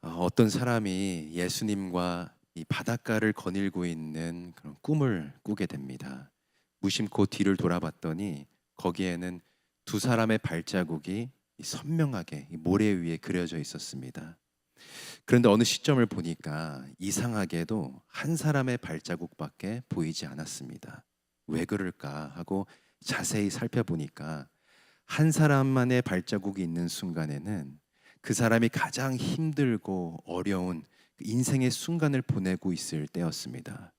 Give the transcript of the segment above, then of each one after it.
어떤 사람이 예수님과 이 바닷가를 거닐고 있는 그런 꿈을 꾸게 됩니다. 무심코 뒤를 돌아봤더니 거기에는 두 사람의 발자국이 선명하게 이 모래 위에 그려져 있었습니다. 그런데 어느 시점을 보니까 이상하게도 한 사람의 발자국밖에 보이지 않았습니다. 왜 그럴까 하고 자세히 살펴보니까 한 사람만의 발자국이 있는 순간에는 그 사람이 가장 힘들고 어려운 그 인생의 순간을 보내고 있을 때였습니다.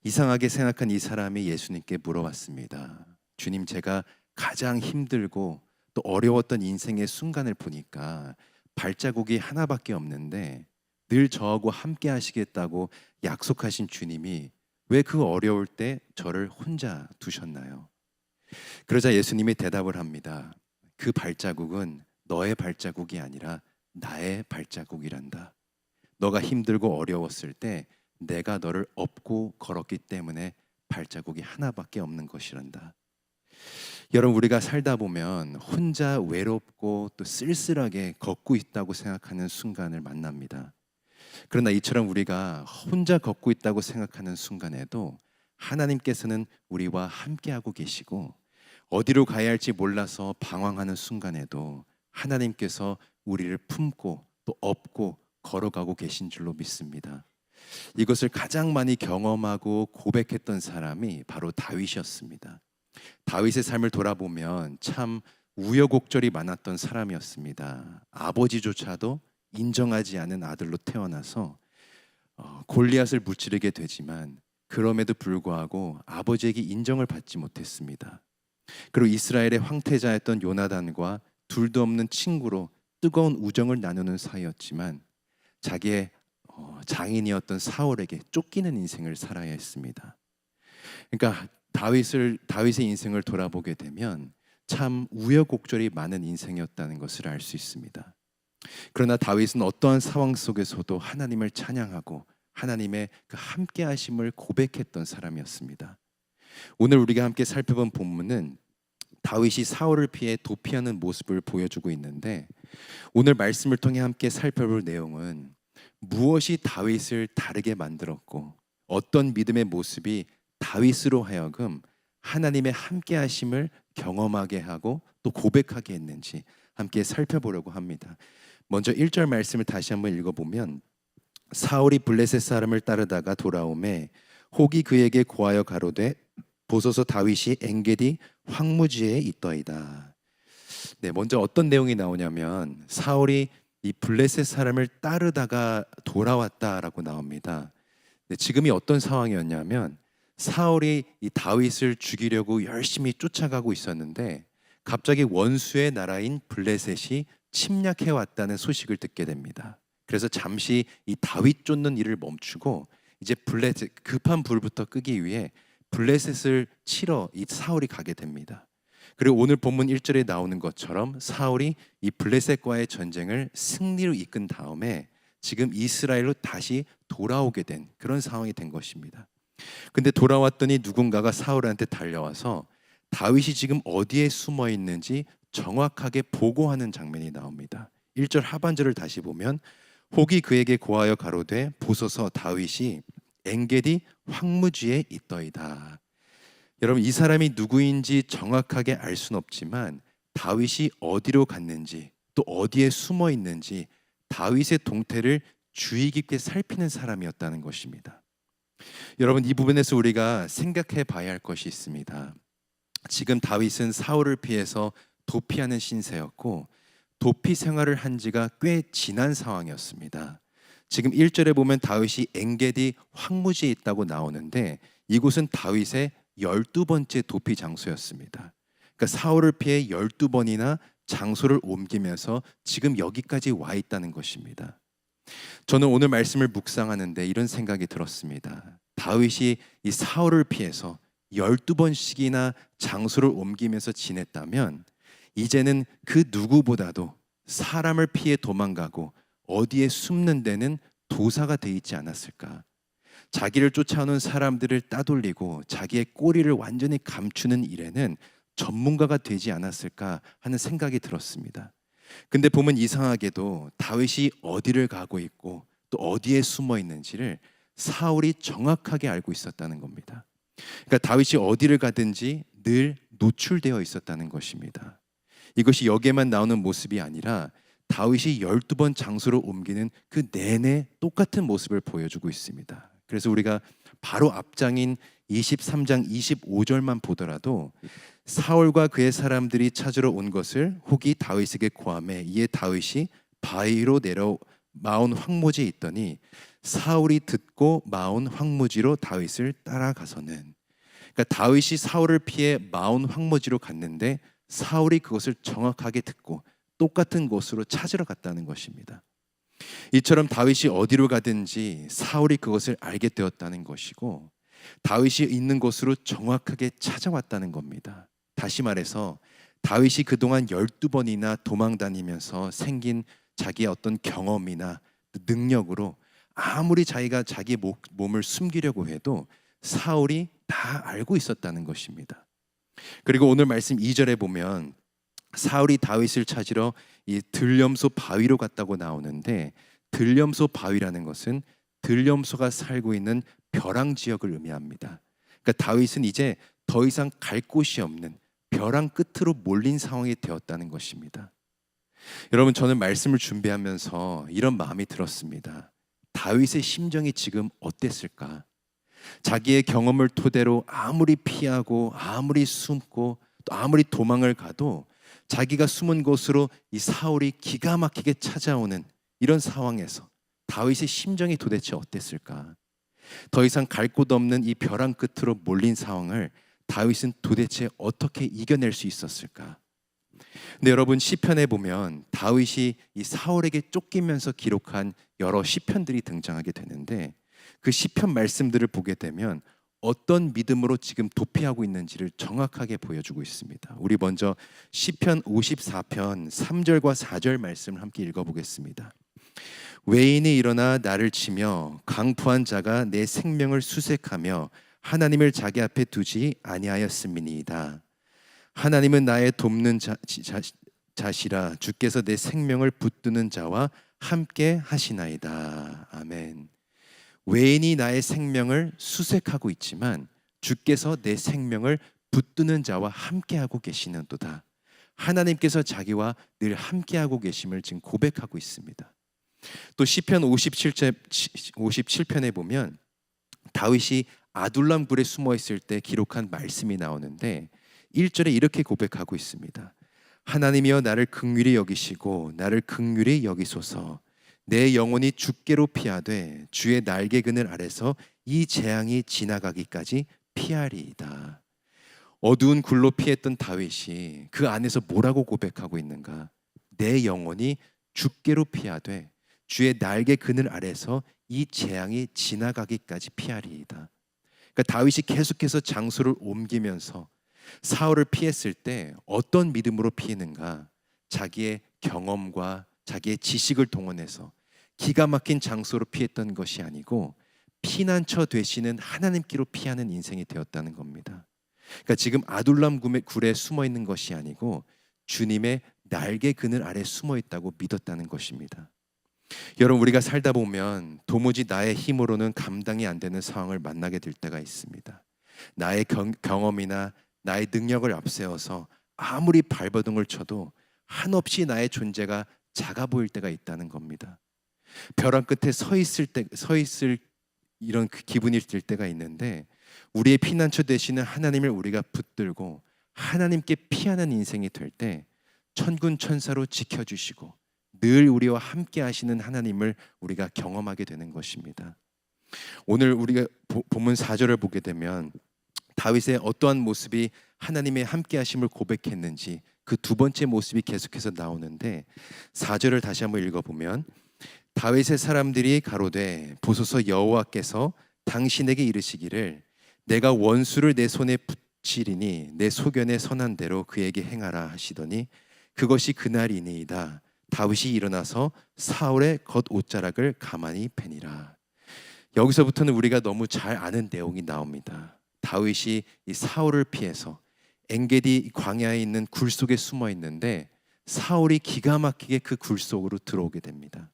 이상하게 생각한 이 사람이 예수님께 물어봤습니다. 주님, 제가 가장 힘들고 또 어려웠던 인생의 순간을 보니까 발자국이 하나밖에 없는데 늘 저하고 함께 하시겠다고 약속하신 주님이 왜 그 어려울 때 저를 혼자 두셨나요? 그러자 예수님이 대답을 합니다. 그 발자국은 너의 발자국이 아니라 나의 발자국이란다. 너가 힘들고 어려웠을 때 내가 너를 업고 걸었기 때문에 발자국이 하나밖에 없는 것이란다. 여러분, 우리가 살다 보면 혼자 외롭고 또 쓸쓸하게 걷고 있다고 생각하는 순간을 만납니다. 그러나 이처럼 우리가 혼자 걷고 있다고 생각하는 순간에도 하나님께서는 우리와 함께하고 계시고, 어디로 가야 할지 몰라서 방황하는 순간에도 하나님께서 우리를 품고 또 업고 걸어가고 계신 줄로 믿습니다. 이것을 가장 많이 경험하고 고백했던 사람이 바로 다윗이었습니다. 다윗의 삶을 돌아보면 참 우여곡절이 많았던 사람이었습니다. 아버지조차도 인정하지 않은 아들로 태어나서 골리앗을 무찌르게 되지만 그럼에도 불구하고 아버지에게 인정을 받지 못했습니다. 그리고 이스라엘의 황태자였던 요나단과 둘도 없는 친구로 뜨거운 우정을 나누는 사이였지만 자기의 장인이었던 사울에게 쫓기는 인생을 살아야 했습니다. 그러니까 다윗의 인생을 돌아보게 되면 참 우여곡절이 많은 인생이었다는 것을 알 수 있습니다. 그러나 다윗은 어떠한 상황 속에서도 하나님을 찬양하고 하나님의 그 함께 하심을 고백했던 사람이었습니다. 오늘 우리가 함께 살펴본 본문은 다윗이 사울을 피해 도피하는 모습을 보여주고 있는데, 오늘 말씀을 통해 함께 살펴볼 내용은 무엇이 다윗을 다르게 만들었고 어떤 믿음의 모습이 다윗으로 하여금 하나님의 함께 하심을 경험하게 하고 또 고백하게 했는지 함께 살펴보려고 합니다. 먼저 1절 말씀을 다시 한번 읽어보면, 사울이 블레셋 사람을 따르다가 돌아오매 혹이 그에게 고하여 가로되 보소서 다윗이 엔게디 황무지에 있더이다. 네, 먼저 어떤 내용이 나오냐면 사울이 이 블레셋 사람을 따르다가 돌아왔다라고 나옵니다. 네, 지금이 어떤 상황이었냐면 사울이 이 다윗을 죽이려고 열심히 쫓아가고 있었는데 갑자기 원수의 나라인 블레셋이 침략해 왔다는 소식을 듣게 됩니다. 그래서 잠시 이 다윗 쫓는 일을 멈추고 이제 블레셋 급한 불부터 끄기 위해 블레셋을 치러 이 사울이 가게 됩니다. 그리고 오늘 본문 1절에 나오는 것처럼 사울이 이 블레셋과의 전쟁을 승리로 이끈 다음에 지금 이스라엘로 다시 돌아오게 된 그런 상황이 된 것입니다. 근데 돌아왔더니 누군가가 사울한테 달려와서 다윗이 지금 어디에 숨어 있는지 정확하게 보고하는 장면이 나옵니다. 1절 하반절을 다시 보면 혹이 그에게 고하여 가로되 보소서 다윗이 엔게디 황무지에 있더이다. 여러분, 이 사람이 누구인지 정확하게 알 수는 없지만 다윗이 어디로 갔는지 또 어디에 숨어 있는지 다윗의 동태를 주의 깊게 살피는 사람이었다는 것입니다. 여러분, 이 부분에서 우리가 생각해 봐야 할 것이 있습니다. 지금 다윗은 사울을 피해서 도피하는 신세였고 도피 생활을 한 지가 꽤 지난 상황이었습니다. 지금 1절에 보면 다윗이 엔게디 황무지에 있다고 나오는데 이곳은 다윗의 12번째 도피 장소였습니다. 그러니까 사울을 피해 12번이나 장소를 옮기면서 지금 여기까지 와 있다는 것입니다. 저는 오늘 말씀을 묵상하는데 이런 생각이 들었습니다. 다윗이 이 사울을 피해서 12번씩이나 장소를 옮기면서 지냈다면 이제는 그 누구보다도 사람을 피해 도망가고 어디에 숨는 데는 도사가 돼 있지 않았을까? 자기를 쫓아오는 사람들을 따돌리고 자기의 꼬리를 완전히 감추는 일에는 전문가가 되지 않았을까 하는 생각이 들었습니다. 근데 보면 이상하게도 다윗이 어디를 가고 있고 또 어디에 숨어 있는지를 사울이 정확하게 알고 있었다는 겁니다. 그러니까 다윗이 어디를 가든지 늘 노출되어 있었다는 것입니다. 이것이 여기에만 나오는 모습이 아니라 다윗이 12번 장소를 옮기는 그 내내 똑같은 모습을 보여주고 있습니다. 그래서 우리가 바로 앞장인 23장 25절만 보더라도 사울과 그의 사람들이 찾으러 온 것을 혹이 다윗에게 고하매 이에 다윗이 바위로 내려 마온 황무지에 있더니 사울이 듣고 마온 황무지로 다윗을 따라가서는, 그러니까 다윗이 사울을 피해 마온 황무지로 갔는데 사울이 그것을 정확하게 듣고 똑같은 곳으로 찾으러 갔다는 것입니다. 이처럼 다윗이 어디로 가든지 사울이 그것을 알게 되었다는 것이고 다윗이 있는 곳으로 정확하게 찾아왔다는 겁니다. 다시 말해서 다윗이 그동안 12번이나 도망 다니면서 생긴 자기의 어떤 경험이나 능력으로 아무리 자기가 자기 몸을 숨기려고 해도 사울이 다 알고 있었다는 것입니다. 그리고 오늘 말씀 2절에 보면 사울이 다윗을 찾으러 이 들염소 바위로 갔다고 나오는데, 들염소 바위라는 것은 들염소가 살고 있는 벼랑 지역을 의미합니다. 그러니까 다윗은 이제 더 이상 갈 곳이 없는 벼랑 끝으로 몰린 상황이 되었다는 것입니다. 여러분, 저는 말씀을 준비하면서 이런 마음이 들었습니다. 다윗의 심정이 지금 어땠을까? 자기의 경험을 토대로 아무리 피하고 아무리 숨고 또 아무리 도망을 가도 자기가 숨은 곳으로 이 사울이 기가 막히게 찾아오는 이런 상황에서 다윗의 심정이 도대체 어땠을까? 더 이상 갈 곳 없는 이 벼랑 끝으로 몰린 상황을 다윗은 도대체 어떻게 이겨낼 수 있었을까? 근데 여러분, 시편에 보면 다윗이 이 사울에게 쫓기면서 기록한 여러 시편들이 등장하게 되는데, 그 시편 말씀들을 보게 되면 어떤 믿음으로 지금 도피하고 있는지를 정확하게 보여주고 있습니다. 우리 먼저 시편 54편 3절과 4절 말씀을 함께 읽어보겠습니다. 외인이 일어나 나를 치며 강포한 자가 내 생명을 수색하며 하나님을 자기 앞에 두지 아니하였음이니이다. 하나님은 나의 돕는 자시라. 주께서 내 생명을 붙드는 자와 함께 하시나이다. 아멘. 외인이 나의 생명을 수색하고 있지만 주께서 내 생명을 붙드는 자와 함께하고 계시는도다. 하나님께서 자기와 늘 함께하고 계심을 지금 고백하고 있습니다. 또 시편 57편에 보면 다윗이 아둘람 굴에 숨어 있을 때 기록한 말씀이 나오는데 1절에 이렇게 고백하고 있습니다. 하나님이여 나를 긍휼히 여기시고 나를 긍휼히 여기소서. 내 영혼이 주께로 피하되 주의 날개 그늘 아래서 이 재앙이 지나가기까지 피하리이다. 어두운 굴로 피했던 다윗이 그 안에서 뭐라고 고백하고 있는가? 내 영혼이 주께로 피하되 주의 날개 그늘 아래서 이 재앙이 지나가기까지 피하리이다. 그러니까 다윗이 계속해서 장소를 옮기면서 사울을 피했을 때 어떤 믿음으로 피했는가? 자기의 경험과 자기의 지식을 동원해서 기가 막힌 장소로 피했던 것이 아니고 피난처 되시는 하나님께로 피하는 인생이 되었다는 겁니다. 그러니까 지금 아둘람 굴에 숨어 있는 것이 아니고 주님의 날개 그늘 아래 숨어 있다고 믿었다는 것입니다. 여러분, 우리가 살다 보면 도무지 나의 힘으로는 감당이 안 되는 상황을 만나게 될 때가 있습니다. 나의 경험이나 나의 능력을 앞세워서 아무리 발버둥을 쳐도 한없이 나의 존재가 작아 보일 때가 있다는 겁니다. 벼랑 끝에 서 있을 이런 기분이 들 때가 있는데, 우리의 피난처 되시는 하나님을 우리가 붙들고 하나님께 피하는 인생이 될 때 천군 천사로 지켜주시고 늘 우리와 함께 하시는 하나님을 우리가 경험하게 되는 것입니다. 오늘 우리가 본문 4절을 보게 되면 다윗의 어떠한 모습이 하나님의 함께 하심을 고백했는지 그 두 번째 모습이 계속해서 나오는데, 4절을 다시 한번 읽어보면 다윗의 사람들이 가로되 보소서 여호와께서 당신에게 이르시기를 내가 원수를 내 손에 붙이리니 내 소견에 선한 대로 그에게 행하라 하시더니 그것이 그날이니이다. 다윗이 일어나서 사울의 겉옷자락을 가만히 패니라. 여기서부터는 우리가 너무 잘 아는 내용이 나옵니다. 다윗이 이 사울을 피해서 엔게디 광야에 있는 굴 속에 숨어 있는데 사울이 기가 막히게 그 굴 속으로 들어오게 됩니다.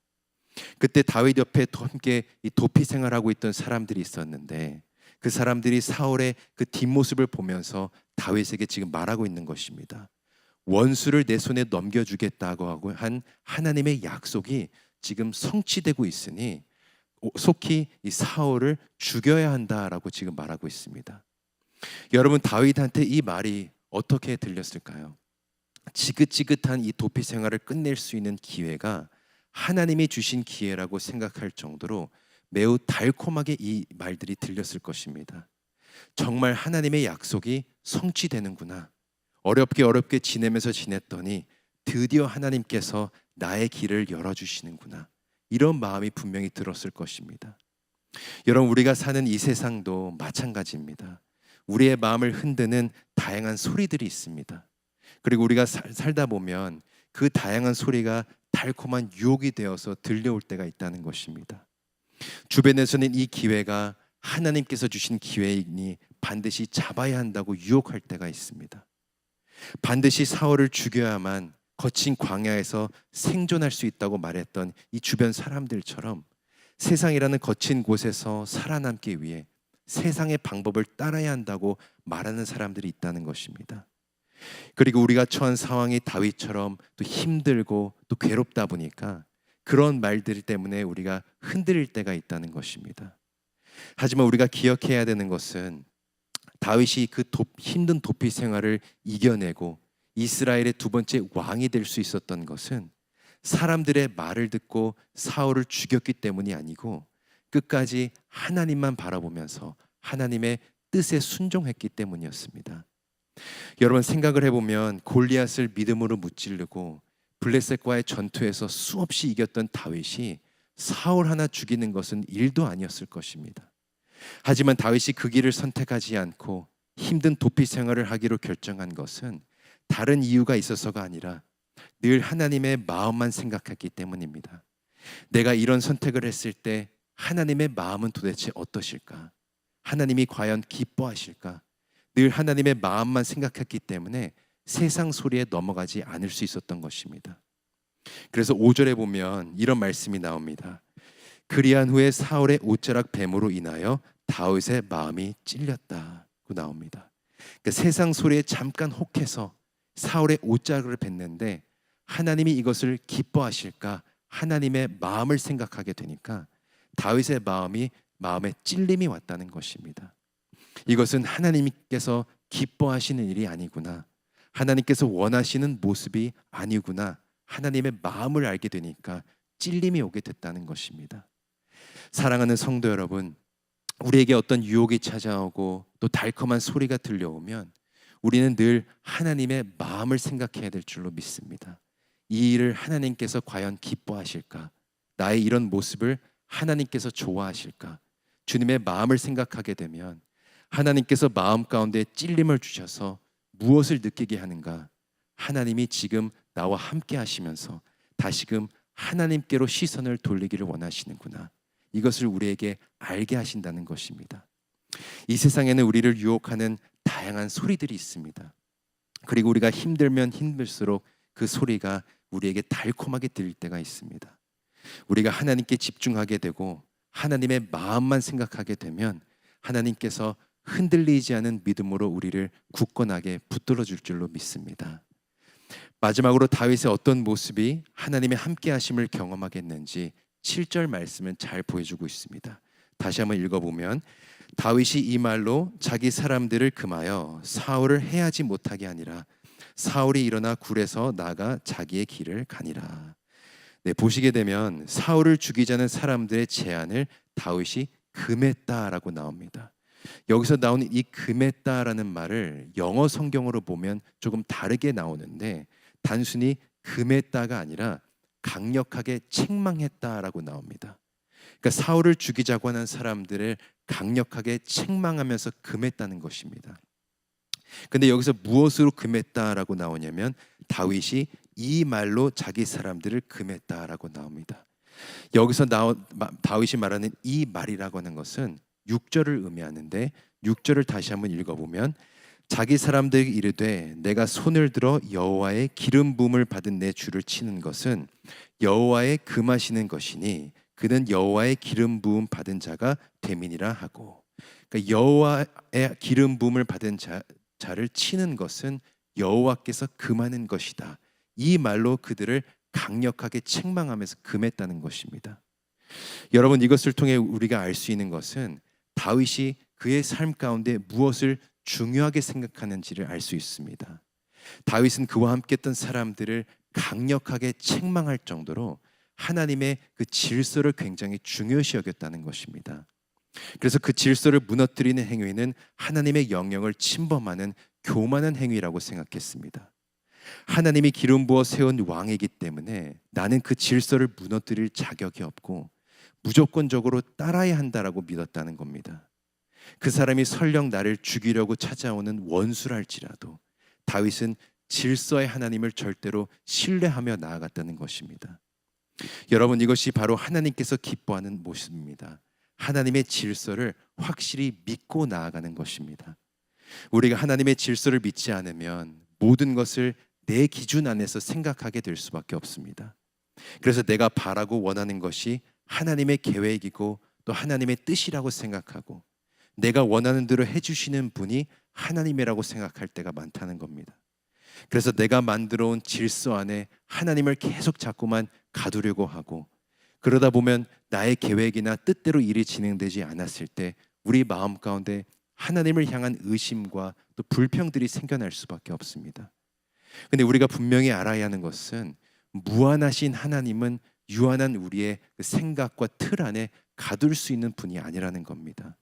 그때 다윗 옆에 함께 이 도피 생활하고 있던 사람들이 있었는데 그 사람들이 사울의 그 뒷모습을 보면서 다윗에게 지금 말하고 있는 것입니다. 원수를 내 손에 넘겨주겠다고 하고 한 하나님의 약속이 지금 성취되고 있으니 속히 이 사울을 죽여야 한다라고 지금 말하고 있습니다. 여러분, 다윗한테 이 말이 어떻게 들렸을까요? 지긋지긋한 이 도피 생활을 끝낼 수 있는 기회가 하나님이 주신 기회라고 생각할 정도로 매우 달콤하게 이 말들이 들렸을 것입니다. 정말 하나님의 약속이 성취되는구나. 어렵게 지내면서 지냈더니 드디어 하나님께서 나의 길을 열어주시는구나. 이런 마음이 분명히 들었을 것입니다. 여러분, 우리가 사는 이 세상도 마찬가지입니다. 우리의 마음을 흔드는 다양한 소리들이 있습니다. 그리고 우리가 살다 보면 그 다양한 소리가 달콤한 유혹이 되어서 들려올 때가 있다는 것입니다. 주변에서는 이 기회가 하나님께서 주신 기회이니 반드시 잡아야 한다고 유혹할 때가 있습니다. 반드시 사울을 죽여야만 거친 광야에서 생존할 수 있다고 말했던 이 주변 사람들처럼 세상이라는 거친 곳에서 살아남기 위해 세상의 방법을 따라야 한다고 말하는 사람들이 있다는 것입니다. 그리고 우리가 처한 상황이 다윗처럼 또 힘들고 또 괴롭다 보니까 그런 말들 때문에 우리가 흔들릴 때가 있다는 것입니다. 하지만 우리가 기억해야 되는 것은 다윗이 그 힘든 도피 생활을 이겨내고 이스라엘의 두 번째 왕이 될 수 있었던 것은 사람들의 말을 듣고 사울을 죽였기 때문이 아니고 끝까지 하나님만 바라보면서 하나님의 뜻에 순종했기 때문이었습니다. 여러분, 생각을 해보면 골리앗을 믿음으로 무찌르고 블레셋과의 전투에서 수없이 이겼던 다윗이 사울 하나 죽이는 것은 일도 아니었을 것입니다. 하지만 다윗이 그 길을 선택하지 않고 힘든 도피 생활을 하기로 결정한 것은 다른 이유가 있어서가 아니라 늘 하나님의 마음만 생각했기 때문입니다. 내가 이런 선택을 했을 때 하나님의 마음은 도대체 어떠실까? 하나님이 과연 기뻐하실까? 늘 하나님의 마음만 생각했기 때문에 세상 소리에 넘어가지 않을 수 있었던 것입니다. 그래서 5절에 보면 이런 말씀이 나옵니다. 그리한 후에 사울의 옷자락 뱀으로 인하여 다윗의 마음이 찔렸다고 나옵니다. 그러니까 세상 소리에 잠깐 혹해서 사울의 옷자락을 뱉는데 하나님이 이것을 기뻐하실까? 하나님의 마음을 생각하게 되니까 다윗의 마음에 찔림이 왔다는 것입니다. 이것은 하나님께서 기뻐하시는 일이 아니구나. 하나님께서 원하시는 모습이 아니구나. 하나님의 마음을 알게 되니까 찔림이 오게 됐다는 것입니다. 사랑하는 성도 여러분, 우리에게 어떤 유혹이 찾아오고 또 달콤한 소리가 들려오면 우리는 늘 하나님의 마음을 생각해야 될 줄로 믿습니다. 이 일을 하나님께서 과연 기뻐하실까? 나의 이런 모습을 하나님께서 좋아하실까? 주님의 마음을 생각하게 되면 하나님께서 마음 가운데 찔림을 주셔서 무엇을 느끼게 하는가? 하나님이 지금 나와 함께 하시면서 다시금 하나님께로 시선을 돌리기를 원하시는구나. 이것을 우리에게 알게 하신다는 것입니다. 이 세상에는 우리를 유혹하는 다양한 소리들이 있습니다. 그리고 우리가 힘들면 힘들수록 그 소리가 우리에게 달콤하게 들릴 때가 있습니다. 우리가 하나님께 집중하게 되고 하나님의 마음만 생각하게 되면 하나님께서 흔들리지 않은 믿음으로 우리를 굳건하게 붙들어 줄 줄로 믿습니다. 마지막으로 다윗의 어떤 모습이 하나님의 함께 하심을 경험하게 했는지 7절 말씀은 잘 보여주고 있습니다. 다시 한번 읽어보면 다윗이 이 말로 자기 사람들을 금하여 사울을 해하지 못하게 하니라. 사울이 일어나 굴에서 나가 자기의 길을 가니라. 네, 보시게 되면 사울을 죽이자는 사람들의 제안을 다윗이 금했다라고 나옵니다. 여기서 나오는 이 금했다라는 말을 영어 성경으로 보면 조금 다르게 나오는데 단순히 금했다가 아니라 강력하게 책망했다라고 나옵니다. 그러니까 사울을 죽이자고 하는 사람들을 강력하게 책망하면서 금했다는 것입니다. 근데 여기서 무엇으로 금했다라고 나오냐면 다윗이 이 말로 자기 사람들을 금했다라고 나옵니다. 여기서 다윗이 말하는 이 말이라고 하는 것은 6절을 의미하는데 6절을 다시 한번 읽어보면 자기 사람들에게 이르되 내가 손을 들어 여호와의 기름 부음을 받은 내 주를 치는 것은 여호와의 금하시는 것이니 그는 여호와의 기름 부음 받은 자가 됨이니라 하고. 그러니까 여호와의 기름 부음을 받은 자를 치는 것은 여호와께서 금하는 것이다. 이 말로 그들을 강력하게 책망하면서 금했다는 것입니다. 여러분, 이것을 통해 우리가 알 수 있는 것은 다윗이 그의 삶 가운데 무엇을 중요하게 생각하는지를 알 수 있습니다. 다윗은 그와 함께 했던 사람들을 강력하게 책망할 정도로 하나님의 그 질서를 굉장히 중요시 여겼다는 것입니다. 그래서 그 질서를 무너뜨리는 행위는 하나님의 영역을 침범하는 교만한 행위라고 생각했습니다. 하나님이 기름 부어 세운 왕이기 때문에 나는 그 질서를 무너뜨릴 자격이 없고 무조건적으로 따라야 한다라고 믿었다는 겁니다. 그 사람이 설령 나를 죽이려고 찾아오는 원수랄지라도 다윗은 질서의 하나님을 절대로 신뢰하며 나아갔다는 것입니다. 여러분, 이것이 바로 하나님께서 기뻐하는 모습입니다. 하나님의 질서를 확실히 믿고 나아가는 것입니다. 우리가 하나님의 질서를 믿지 않으면 모든 것을 내 기준 안에서 생각하게 될 수밖에 없습니다. 그래서 내가 바라고 원하는 것이 하나님의 계획이고 또 하나님의 뜻이라고 생각하고 내가 원하는 대로 해주시는 분이 하나님이라고 생각할 때가 많다는 겁니다. 그래서 내가 만들어 온 질서 안에 하나님을 계속 자꾸만 가두려고 하고, 그러다 보면 나의 계획이나 뜻대로 일이 진행되지 않았을 때 우리 마음 가운데 하나님을 향한 의심과 또 불평들이 생겨날 수밖에 없습니다. 근데 우리가 분명히 알아야 하는 것은 무한하신 하나님은 유한한 우리의 그 생각과 틀 안에 가둘 수 있는 분이 아니라는 겁니다.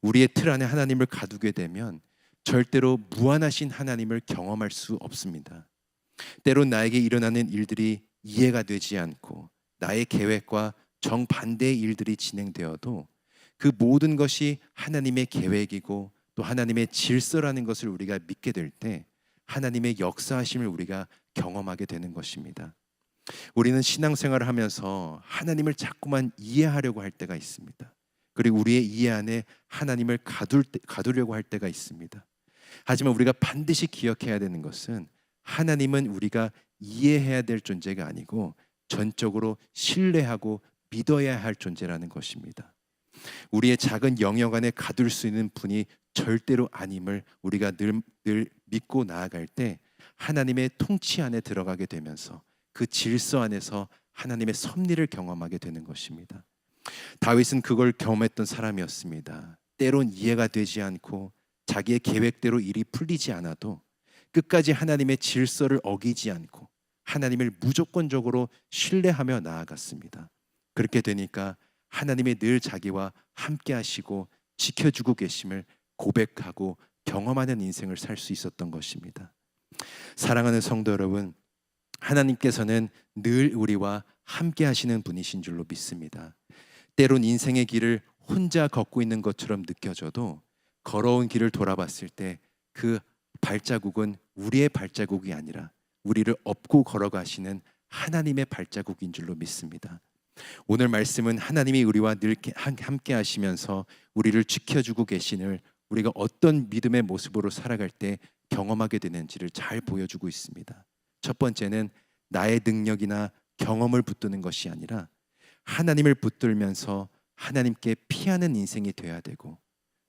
우리의 틀 안에 하나님을 가두게 되면 절대로 무한하신 하나님을 경험할 수 없습니다. 때론 나에게 일어나는 일들이 이해가 되지 않고 나의 계획과 정반대의 일들이 진행되어도 그 모든 것이 하나님의 계획이고 또 하나님의 질서라는 것을 우리가 믿게 될 때 하나님의 역사하심을 우리가 경험하게 되는 것입니다. 우리는 신앙생활을 하면서 하나님을 자꾸만 이해하려고 할 때가 있습니다. 그리고 우리의 이해 안에 하나님을 가두려고 할 때가 있습니다. 하지만 우리가 반드시 기억해야 되는 것은 하나님은 우리가 이해해야 될 존재가 아니고 전적으로 신뢰하고 믿어야 할 존재라는 것입니다. 우리의 작은 영역 안에 가둘 수 있는 분이 절대로 아님을 우리가 늘 믿고 나아갈 때 하나님의 통치 안에 들어가게 되면서 그 질서 안에서 하나님의 섭리를 경험하게 되는 것입니다. 다윗은 그걸 경험했던 사람이었습니다. 때론 이해가 되지 않고 자기의 계획대로 일이 풀리지 않아도 끝까지 하나님의 질서를 어기지 않고 하나님을 무조건적으로 신뢰하며 나아갔습니다. 그렇게 되니까 하나님이 늘 자기와 함께 하시고 지켜주고 계심을 고백하고 경험하는 인생을 살 수 있었던 것입니다. 사랑하는 성도 여러분, 하나님께서는 늘 우리와 함께 하시는 분이신 줄로 믿습니다. 때론 인생의 길을 혼자 걷고 있는 것처럼 느껴져도 걸어온 길을 돌아봤을 때 그 발자국은 우리의 발자국이 아니라 우리를 업고 걸어가시는 하나님의 발자국인 줄로 믿습니다. 오늘 말씀은 하나님이 우리와 늘 함께 하시면서 우리를 지켜주고 계시는 우리가 어떤 믿음의 모습으로 살아갈 때 경험하게 되는지를 잘 보여주고 있습니다. 첫 번째는 나의 능력이나 경험을 붙드는 것이 아니라 하나님을 붙들면서 하나님께 피하는 인생이 되어야 되고,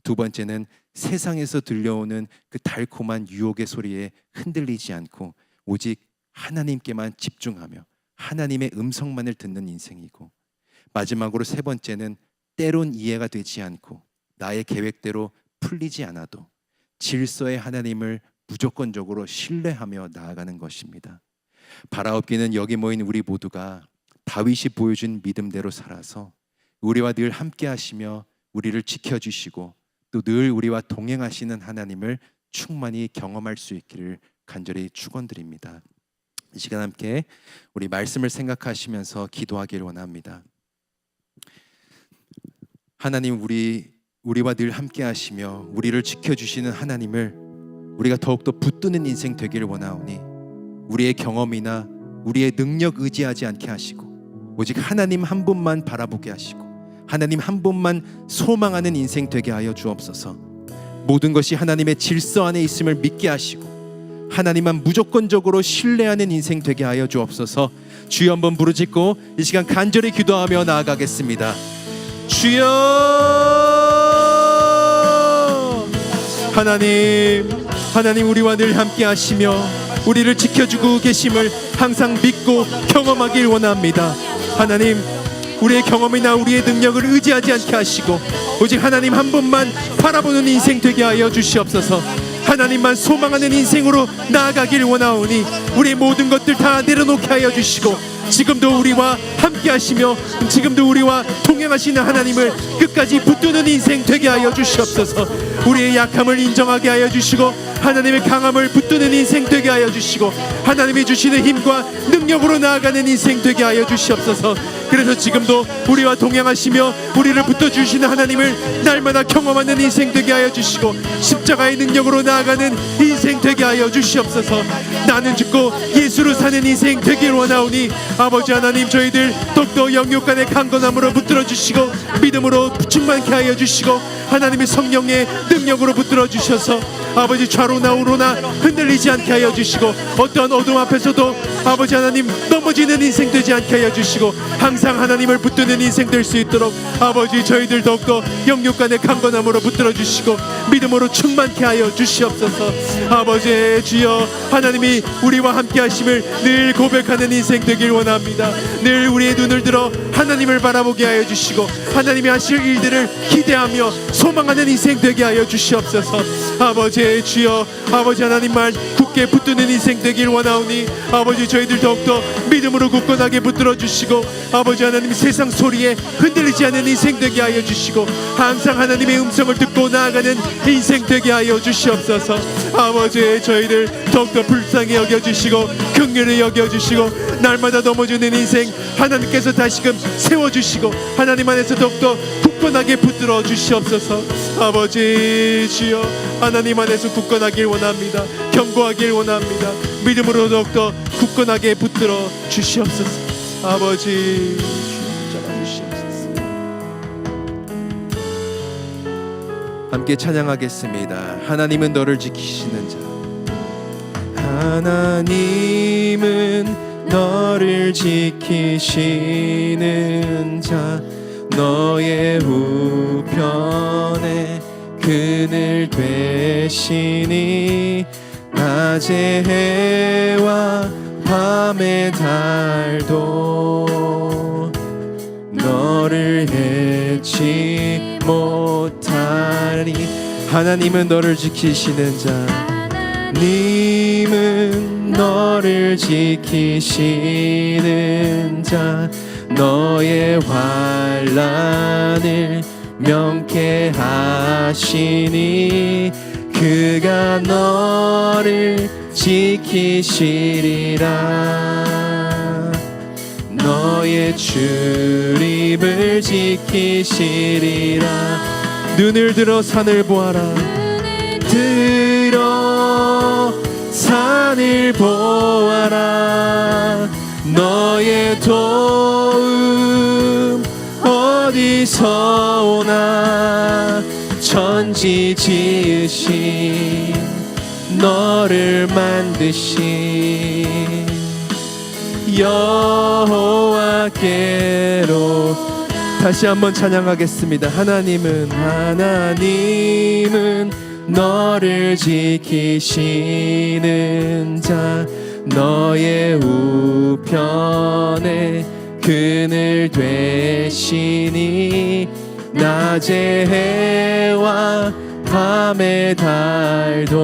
두 번째는 세상에서 들려오는 그 달콤한 유혹의 소리에 흔들리지 않고 오직 하나님께만 집중하며 하나님의 음성만을 듣는 인생이고, 마지막으로 세 번째는 때론 이해가 되지 않고 나의 계획대로 풀리지 않아도 질서의 하나님을 무조건적으로 신뢰하며 나아가는 것입니다. 바라옵기는 여기 모인 우리 모두가 다윗이 보여준 믿음대로 살아서 우리와 늘 함께 하시며 우리를 지켜주시고 또 늘 우리와 동행하시는 하나님을 충만히 경험할 수 있기를 간절히 축원드립니다. 이 시간 함께 우리 말씀을 생각하시면서 기도하기를 원합니다. 하나님, 우리와 늘 함께 하시며 우리를 지켜주시는 하나님을 우리가 더욱더 붙드는 인생 되기를 원하오니 우리의 경험이나 우리의 능력 의지하지 않게 하시고 오직 하나님 한 분만 바라보게 하시고 하나님 한 분만 소망하는 인생 되게 하여 주옵소서. 모든 것이 하나님의 질서 안에 있음을 믿게 하시고 하나님만 무조건적으로 신뢰하는 인생 되게 하여 주옵소서. 주여 한번 부르짖고 이 시간 간절히 기도하며 나아가겠습니다. 주여, 하나님 우리와 늘 함께 하시며 우리를 지켜주고 계심을 항상 믿고 경험하길 원합니다. 하나님, 우리의 경험이나 우리의 능력을 의지하지 않게 하시고 오직 하나님 한 분만 바라보는 인생 되게 하여 주시옵소서. 하나님만 소망하는 인생으로 나아가길 원하오니 우리의 모든 것들 다 내려놓게 하여 주시고 지금도 우리와 함께 하시며 지금도 우리와 동행하시는 하나님을 끝까지 붙드는 인생 되게 하여 주시옵소서. 우리의 약함을 인정하게 하여 주시고 하나님의 강함을 붙드는 인생 되게 하여 주시고 하나님이 주시는 힘과 능력으로 나아가는 인생 되게 하여 주시옵소서. 그래서 지금도 우리와 동행하시며 우리를 붙어주시는 하나님을 날마다 경험하는 인생 되게 하여 주시고 십자가의 능력으로 나아가는 인생 되게 하여 주시옵소서. 나는 죽고 예수로 사는 인생 되길 원하오니 아버지 하나님, 저희들 더욱더 영육간의 강건함으로 붙들어 주시고 믿음으로 충만케 하여 주시고 하나님의 성령의 능력으로 붙들어 주셔서 아버지 좌로나 우로나 흔들리지 않게 하여 주시고 어떠한 어둠 앞에서도 아버지 하나님 넘어지는 인생 되지 않게 하여 주시고 항상 하나님을 붙드는 인생 될 수 있도록 아버지 저희들 더욱더 영육간의 강건함으로 붙들어 주시고 믿음으로 충만케 하여 주시옵소서. 아버지 주여, 하나님이 우리와 함께 하심을 늘 고백하는 인생 되길 원합니다. 늘 우리의 눈을 들어 하나님을 바라보게 하여 주시고 하나님이 하실 일들을 기대하며 소망하는 인생 되게 하여 주시옵소서. 아버지 주여, 아버지 하나님만 굳게 붙드는 인생 되길 원하오니 아버지 저희들 더욱더 믿음으로 굳건하게 붙들어 주시고 아버지 하나님 세상 소리에 흔들리지 않는 인생 되게 하여 주시고 항상 하나님의 음성을 듣고 나아가는 인생 되게 하여 주시옵소서. 아버지 저희들 더욱더 불쌍히 여겨주시고 긍휼히 여겨주시고 날마다 넘어지는 인생 하나님께서 다시금 세워주시고 하나님 안에서 더욱더 굳건하게 붙들어 주시옵소서. 아버지 주여, 하나님 안에서 굳건하길 원합니다. 견고하길 원합니다. 믿음으로 더욱더 굳건하게 붙들어 주시옵소서. 아버지 붙잡아 주시옵소서. 함께 찬양하겠습니다. 하나님은 너를 지키시는 자, 하나님은 너를 지키시는 자, 너의 우편에 그늘 되시니 낮의 해와 밤의 달도 너를 해치 못하리. 하나님은 너를 지키시는 자, 하나님은 너를 지키시는 자, 너의 환난을 명케 하시니 그가 너를 지키시리라. 너의 출입을 지키시리라. 눈을 들어 산을 보아라. 들어 산을 보아라. 너의 도움 어디서 오나. 천지 지으신 너를 만드신 여호와께로. 다시 한번 찬양하겠습니다. 하나님은 너를 지키시는 자, 너의 우편에 그늘 되시니 낮의 해와 밤의 달도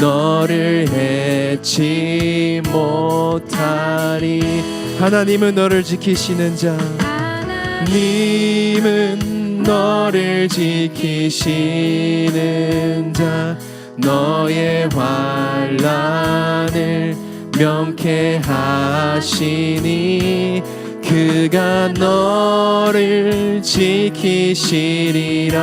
너를 해치 못하리. 하나님은 너를 지키시는 자, 하나님은 너를 지키시는 자, 너의 환난을 명케 하시니 그가 너를 지키시리라.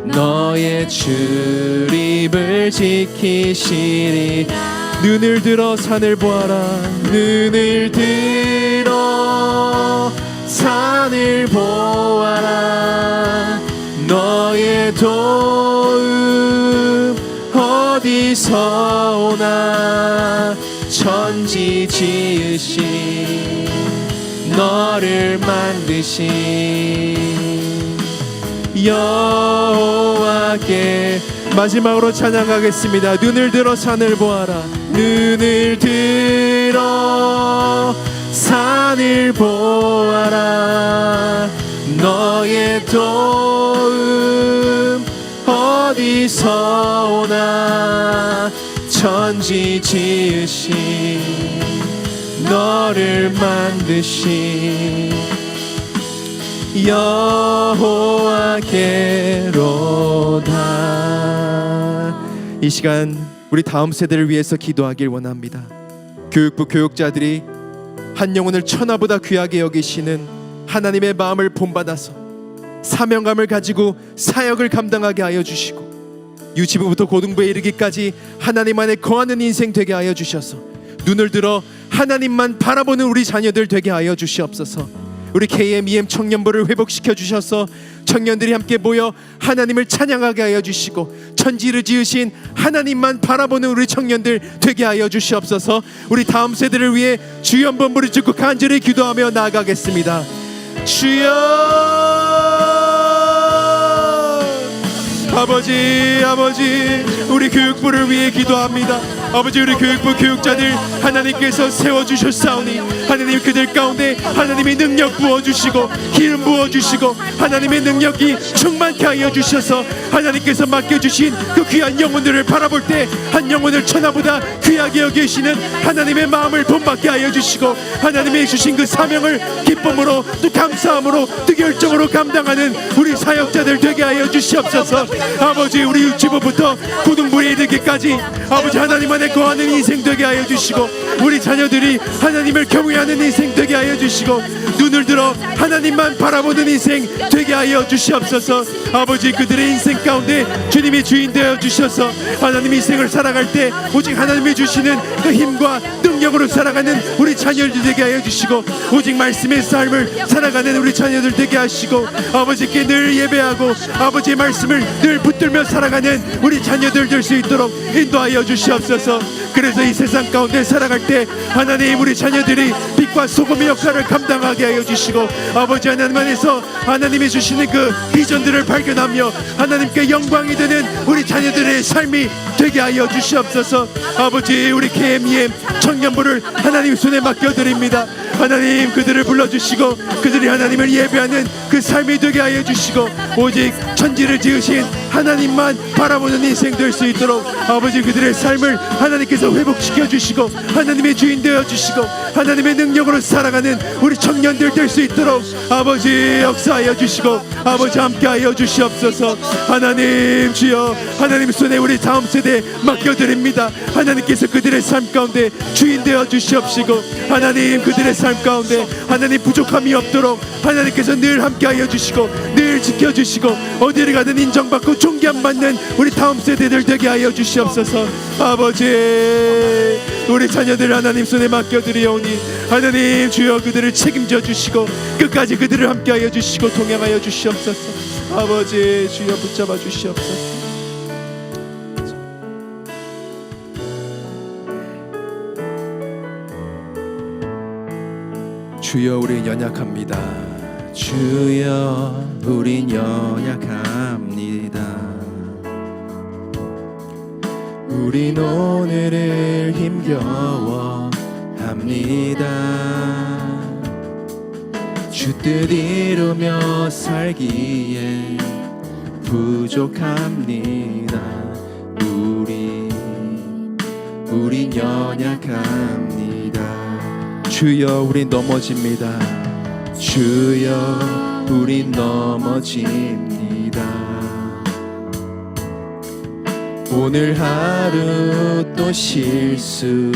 너의 출입을 지키시리. 눈을 들어 산을 보아라. 눈을 들어 산을 보아라. 지으신 너를 만드신 여호와께. 마지막으로 찬양하겠습니다. 눈을 들어 산을 보아라. 눈을 들어 산을 보아라. 너의 도움 어디서 오나. 천지 지으신 너를 만드신 여호와께로다. 이 시간 우리 다음 세대를 위해서 기도하길 원합니다. 교육부 교육자들이 한 영혼을 천하보다 귀하게 여기시는 하나님의 마음을 본받아서 사명감을 가지고 사역을 감당하게 하여 주시고, 유치부부터 고등부에 이르기까지 하나님 안에 거하는 인생 되게 하여 주셔서 눈을 들어 하나님만 바라보는 우리 자녀들 되게 하여 주시옵소서. 우리 KMEM 청년부를 회복시켜 주셔서 청년들이 함께 모여 하나님을 찬양하게 하여 주시고, 천지를 지으신 하나님만 바라보는 우리 청년들 되게 하여 주시옵소서. 우리 다음 세대를 위해 주여 한번 부르짖고 간절히 기도하며 나아가겠습니다. 주여. 아버지, 아버지, 우리 교육부를 위해 기도합니다. 아버지, 우리 교육부 교육자들 하나님께서 세워주셨사오니 하나님 그들 가운데 하나님의 능력 부어주시고 기름 부어주시고 하나님의 능력이 충만케 하여 주셔서 하나님께서 맡겨주신 그 귀한 영혼들을 바라볼 때 한 영혼을 천하보다 귀하게 여기시는 하나님의 마음을 본받게 하여 주시고, 하나님의 주신 그 사명을 기쁨으로 또 감사함으로 또 결정으로 감당하는 우리 사역자들 되게 하여 주시옵소서. 아버지, 우리 유치부부터 고등부에 이르기까지 아버지 하나님 안에 거하는 인생 되게 하여 주시고, 우리 자녀들이 하나님을 경외하는 인생 되게 하여 주시고, 눈을 들어 하나님만 바라보는 인생 되게 하여 주시옵소서. 아버지, 그들의 인생 가운데 주님이 주인 되어 주셔서 하나님 인생을 살아갈 때 오직 하나님이 주시는 그 힘과 능력으로 살아가는 우리 자녀들 되게 하여 주시고, 오직 말씀의 삶을 살아가는 우리 자녀들 되게 하시고, 아버지께 늘 예배하고 아버지의 말씀을 늘 붙들며 살아가는 우리 자녀들 될 수 있도록 인도하여 주시옵소서. 그래서 이 세상 가운데 살아갈 때 하나님 우리 자녀들이 빛과 소금의 역할을 감당하게 하여 주시고, 아버지 하나님 안에서 하나님이 주시는 그 비전들을 발견하며 하나님께 영광이 되는 우리 자녀들의 삶이 되게 하여 주시옵소서. 아버지, 우리 KMEM 청년부를 하나님 손에 맡겨드립니다. 하나님 그들을 불러주시고 그들이 하나님을 예배하는 그 삶이 되게 하여 주시고, 오직 천지를 지으신 하나님만 바라보는 인생 될 수 있도록 아버지 그들의 삶을 하나님께서 회복시켜 주시고 하나님의 주인 되어 주시고 하나님의 능력으로 살아가는 우리 청년들 될 수 있도록 아버지 역사하여 주시고 아버지 함께하여 주시옵소서. 하나님 주여, 하나님 손에 우리 다음 세대 맡겨드립니다. 하나님께서 그들의 삶 가운데 주인 되어 주시옵시고, 하나님 그들의 삶 가운데 하나님 부족함이 없도록 하나님께서 늘 함께하여 주시고 늘 지켜주시고 어디를 가든 인정받고 존경받는 우리 다음 세대들 되게 하여 주시옵소서. 아버지, 우리 자녀들 하나님 손에 맡겨드리오니 하나님 주여 그들을 책임져 주시고 끝까지 그들을 함께하여 주시고 동행하여 주시옵소서. 아버지 주여 붙잡아 주시옵소서. 주여 우린 연약합니다. 주여 우린 연약합니다. 우린 오늘을 힘겨워합니다. 주 뜻 이루며 살기에 부족합니다. 우린 연약합니다. 주여 우린 넘어집니다. 주여 우린 넘어집니다. 오늘 하루 또 실수합니다.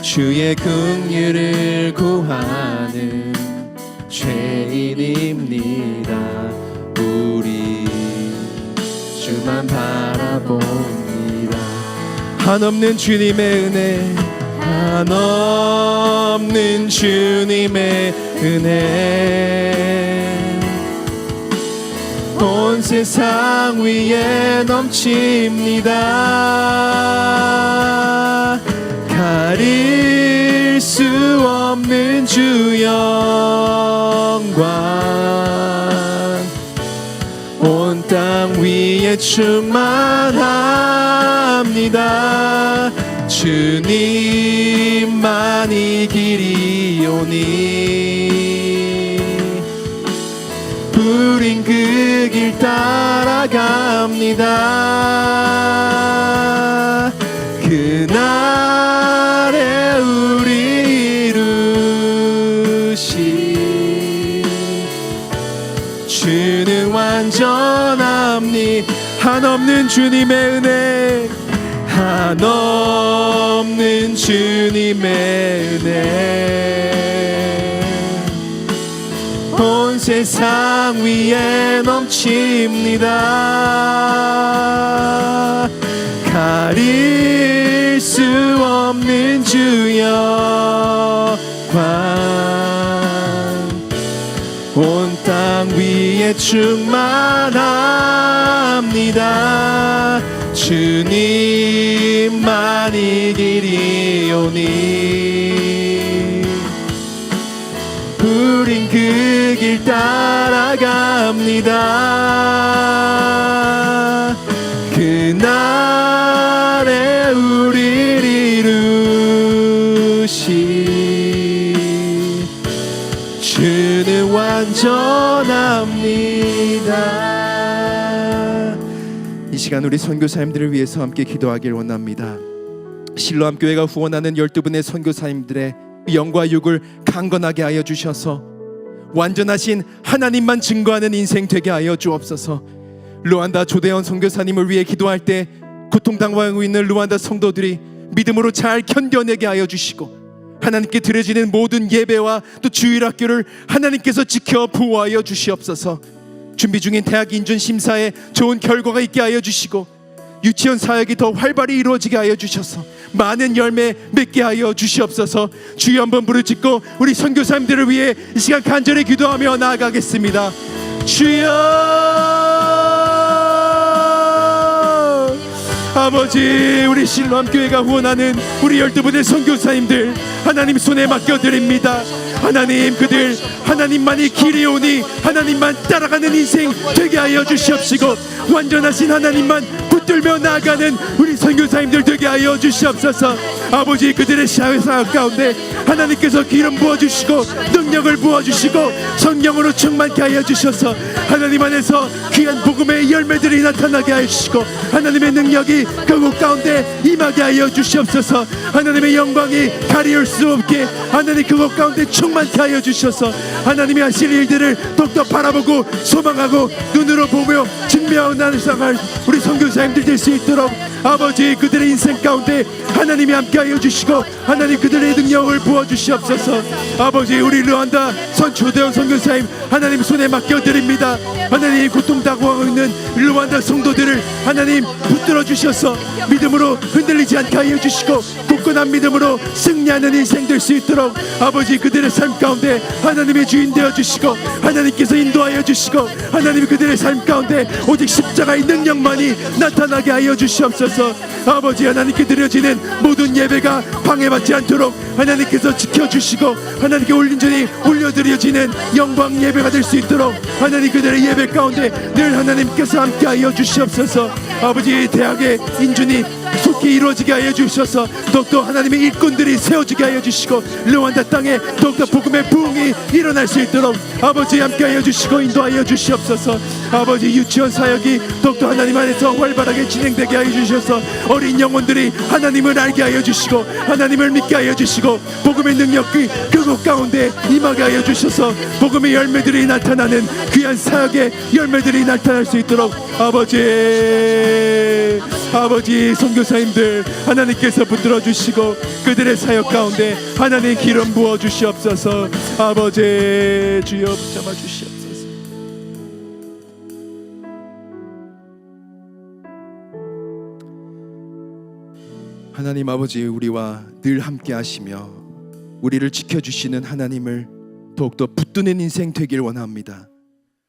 주의 긍휼을 구하는 죄인입니다. 우리 주만 바라봅니다. 한없는 주님의 은혜, 한없는 주님의 은혜, 온 세상 위에 넘칩니다. 가릴 수 없는 주 영광 온 땅 위에 충만합니다. 주님만이 길이오니 우린 그 길 따라갑니다. 그날에 우리 이루신 주는 완전합니 한없는 주님의 은혜 한없는 주님의 은혜 온 세상 위에 넘칩니다. 가릴 수 없는 주 영광 온 땅 위에 충만합니다. 주님만이 길이오니 우린 그 길 따라갑니다. 그날에 우리를 이루신 주는 완전합니다. 이 시간 우리 선교사님들을 위해서 함께 기도하길 원합니다. 실로암 교회가 후원하는 12분의 선교사님들의 영과 육을 강건하게 하여 주셔서 완전하신 하나님만 증거하는 인생 되게 하여 주옵소서. 루안다 조대원 선교사님을 위해 기도할 때 고통당하고 있는 루안다 성도들이 믿음으로 잘 견뎌내게 하여 주시고 하나님께 드려지는 모든 예배와 또 주일학교를 하나님께서 지켜 보호하여 주시옵소서. 준비 중인 대학 인준 심사에 좋은 결과가 있게 하여 주시고 유치원 사역이 더 활발히 이루어지게 하여 주셔서 많은 열매 맺게 하여 주시옵소서. 주여 한번 부르짖고 우리 선교사님들을 위해 이 시간 간절히 기도하며 나아가겠습니다. 주여 아버지 우리 실로암 교회가 후원하는 우리 12분의 선교사님들 하나님 손에 맡겨드립니다. 하나님 그들 하나님만이 길이오니 하나님만 따라가는 인생 되게 하여 주시옵시고 완전하신 하나님만 붙들며 나아가는 우리 선교사님들 되게 하여 주시옵소서. 아버지 그들의 사역 가운데 하나님께서 기름 부어주시고 능력을 부어주시고 성령으로 충만케 하여 주셔서 하나님 안에서 귀한 복음의 열매들이 나타나게 하여 주시고 하나님의 능력이 그곳 가운데 임하게 하여 주시옵소서. 하나님의 영광이 가리울 수 없게 하나님 그곳 가운데 충만케 하여 주셔서 하나님이 하실 일들을 더욱더 바라보고 소망하고 눈으로 보며 증명하고 나아갈 우리 선교사님들 될 수 있도록 아버지 그들의 인생 가운데 하나님이 함께하여 주시고 하나님 그들의 능력을 부어주시옵소서. 아버지 우리 르완다 조대원 선교사님 하나님 손에 맡겨드립니다. 하나님 고통당하고 있는 르완다 성도들을 하나님 붙들어 주셔서 믿음으로 흔들리지 않게 하여 주시고 굳건한 믿음으로 승리하는 인생 될 수 있도록 아버지 그들의 삶 가운데 하나님의 주인 되어 주시고 하나님께서 인도하여 주시고 하나님 그들의 삶 가운데 오직 십자가의 능력만이 나타나게 하여 주시옵소서. 아버지 하나님께 드려지는 모든 예배가 방해받지 않도록 하나님께서 지켜주시고 하나님께 온전히 올려드려지는 영광 예배가 될 수 있도록 하나님 그들의 예배 가운데 늘 하나님께서 함께하여 주시옵소서. 아버지 대학의 인준이 속히 이루어지게 하여 주셔서 더욱더 하나님의 일꾼들이 세워지게 하여 주시고 르완다 땅에 더욱더 복음의 부흥이 일어날 수 있도록 아버지 함께하여 주시고 인도하여 주시옵소서. 아버지 유치원 사역이 더욱더 하나님 안에서 활발하게 진행되게 하여 주셔서 어린 영혼들이 하나님을 알게 하여 주시고 하나님을 믿게 하여 주시고 복음의 능력이 그곳 가운데 임하게 하여 주셔서 복음의 열매들이 나타나는 귀한 사역의 열매들이 나타날 수 있도록 아버지 선교사님들 하나님께서 붙들어 주시고 그들의 사역 가운데 하나님 기름 부어 주시옵소서. 아버지 주여 붙잡아 주시옵소서. 하나님 아버지 우리와 늘 함께 하시며 우리를 지켜주시는 하나님을 더욱더 붙드는 인생 되길 원합니다.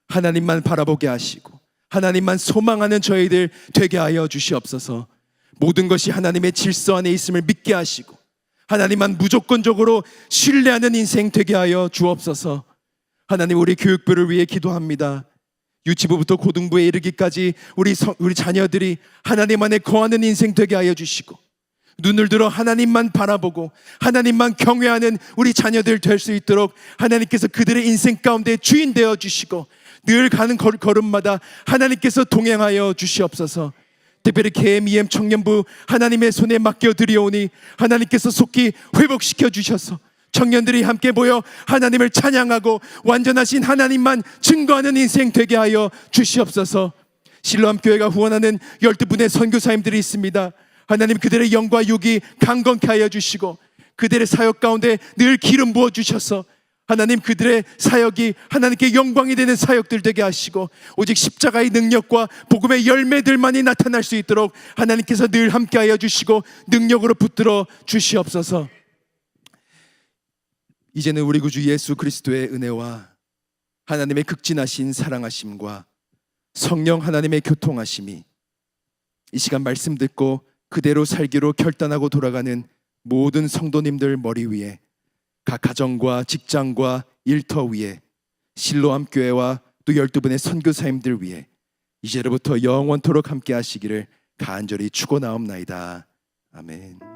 하나님만 바라보게 하시고 하나님만 소망하는 저희들 되게 하여 주시옵소서. 모든 것이 하나님의 질서 안에 있음을 믿게 하시고 하나님만 무조건적으로 신뢰하는 인생 되게 하여 주옵소서. 하나님, 우리 교육부를 위해 기도합니다. 유치부부터 고등부에 이르기까지 우리 자녀들이 하나님 안에 거하는 인생 되게 하여 주시고 눈을 들어 하나님만 바라보고 하나님만 경외하는 우리 자녀들 될 수 있도록 하나님께서 그들의 인생 가운데 주인 되어 주시고 늘 가는 걸음마다 하나님께서 동행하여 주시옵소서. 특별히 KMEM 청년부 하나님의 손에 맡겨드리오니 하나님께서 속히 회복시켜 주셔서 청년들이 함께 모여 하나님을 찬양하고 완전하신 하나님만 증거하는 인생 되게 하여 주시옵소서. 실로암 교회가 후원하는 12분의 선교사님들이 있습니다. 하나님, 그들의 영과 육이 강건케 하여 주시고 그들의 사역 가운데 늘 기름 부어 주셔서 하나님, 그들의 사역이 하나님께 영광이 되는 사역들 되게 하시고 오직 십자가의 능력과 복음의 열매들만이 나타날 수 있도록 하나님께서 늘 함께 하여 주시고 능력으로 붙들어 주시옵소서. 이제는 우리 구주 예수 그리스도의 은혜와 하나님의 극진하신 사랑하심과 성령 하나님의 교통하심이 이 시간 말씀 듣고 그대로 살기로 결단하고 돌아가는 모든 성도님들 머리 위에, 각 가정과 직장과 일터 위에, 실로암 교회와 또 12분의 선교사님들 위에 이제로부터 영원토록 함께 하시기를 간절히 축원하옵나이다. 아멘.